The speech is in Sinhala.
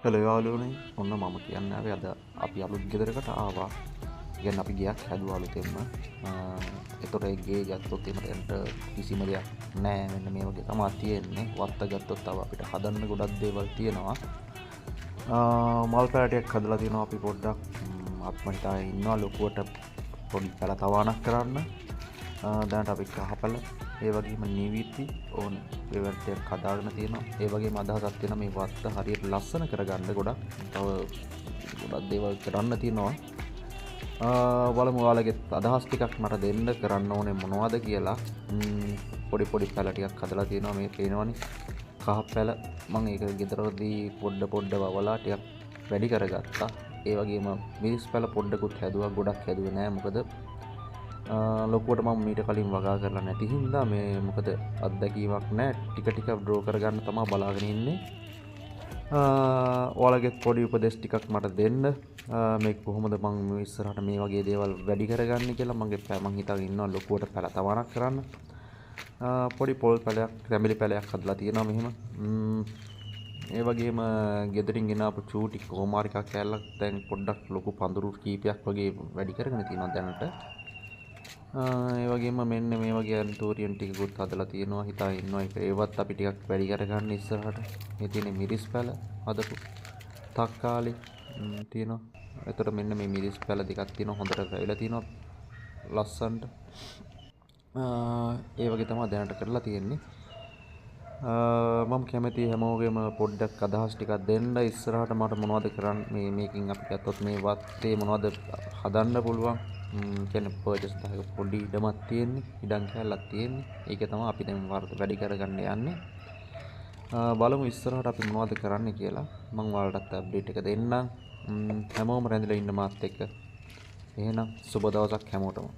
හෙලෝ යාළුවනේ ඔන්න මම කියන්නේ ආවේ අද අපි අලුත් ගෙදරකට ආවා. කියන්නේ අපි ගයක් හැදුවා අලුතෙන්ම. ඒතොර ඒ ගේ ගත්තොත් එතනට කිසිම දෙයක් නැහැ. මෙන්න මේ වගේ තමයි තියෙන්නේ. වත්ත ගත්තොත් තව අපිට හදන්න ගොඩක් දේවල් තියෙනවා. මල් පැලටයක් හදලා තියෙනවා අපි පොඩ්ඩක්. අප්ම හිතාගෙන ඉන්නවා ලොකුවට පොඩි පැල තවාණක් කරන්න. දැනට අපි කහපැල ඒ වගේම නිවිති ඕන ඒවටයක් හදාගෙන තියෙනවා. ඒ වගේම අදහසක් තියෙනවා මේ වත්ත හරියට ලස්සන කරගන්න ගොඩක්. තව ගොඩක් දේවල් කරන්න තියෙනවා. බලමු ඔයාලගේ අදහස් ටිකක් මට දෙන්න කරන්න ඕනේ මොනවද කියලා. පොඩි පොඩි පැල ටිකක් හදලා තියෙනවා මේ පේනවනේ. කහ පැල මම ඒක ගෙදරදී පොඩ වවලා ටිකක් වැඩි කරගත්තා. ඒ වගේම මිරිස් පැල පොඩ්ඩකුත් හැදුවා. ගොඩක් හැදුවේ නෑ මොකද ලොකුවට මම මීට කලින් වගා කරලා නැති හින්දා මේ මොකද අත්දැකීමක් නැහැ. ටික ඩ්‍රෝ කරගන්න තමයි බලාගෙන ඉන්නේ. ඔයාලගේ පොඩි උපදෙස් ටිකක් මට දෙන්න. මේක කොහොමද මම ඉස්සරහට මේ වගේ දේවල් වැඩි කරගන්නේ කියලා මම හිතාගෙන ඉන්නවා ලොකුවට පැල තවණක් කරන්න. පොඩි පොල් පැලයක් රැඹිලි පැලයක් හදලා තියෙනවා මෙහෙම. ඒ වගේම ගෙදරින් ගෙන ආපු චූටි කොමාරිකා කෑල්ලක් දැන් පොඩ්ඩක් ලොකු පඳුරු කීපයක් වගේ වැඩි කරගෙන තියෙනවා දැනට. ඒ වගේම මෙන්න මේ වගේ ඇන්තෝරියන් ටිකකුත් හදලා තියෙනවා. හිතාගෙන ඉන්නවා ඒවත් අපි ටිකක් වැඩි කරගන්න ඉස්සරහට. මේ තියෙන මිරිස් පැල හදපු තක්කාලි තියෙනවා. එතකොට මෙන්න මේ මිරිස් පැල දෙකක් තියෙනවා. හොඳට වැවිලා තියෙනවා ලස්සනට. ඒ වගේ තමයි දැනට කරලා තියෙන්නේ. මම කැමති හැමෝගෙම පොඩ්ඩක් අදහස් ටිකක් දෙන්න. ඉස්සරහට මට මොනවද කරන්න මේකින් අපි ගත්තොත් මේ වත්තේ මොනවද හදන්න පුළුවන්. කියන්නේ පර්චස් තහක පොඩි ඉඩමක් තියෙන්නේ. ඉඩම් කැලක් තියෙන්නේ. ඒක තමයි අපි දැන් වැඩි කරගන්න යන්නේ. බලමු ඉස්සරහට අපි මොනවද කරන්න කියලා. මම ඔයාලටත් අප්ඩේට් එක දෙන්නම්. හැමෝම රැඳිලා ඉන්න මාත් එක්ක. එහෙනම් සුබ දවසක් හැමෝටම.